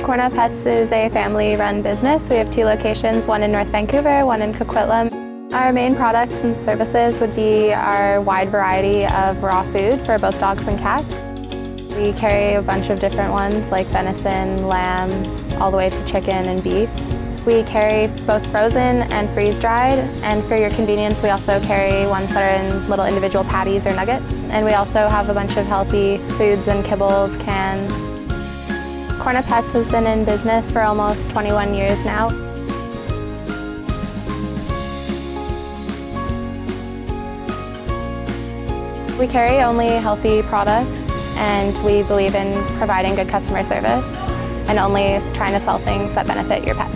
KORNA Pets is a family-run business. We have 2 locations, one in North Vancouver, one in Coquitlam. Our main products and services would be our wide variety of raw food for both dogs and cats. We carry a bunch of different ones like venison, lamb, all the way to chicken and beef. We carry both frozen and freeze-dried, and for your convenience we also carry ones that are in little individual patties or nuggets. And we also have a bunch of healthy foods and kibbles, cans. KORNA Pets has been in business for almost 21 years now. We carry only healthy products, and we believe in providing good customer service and only trying to sell things that benefit your pet.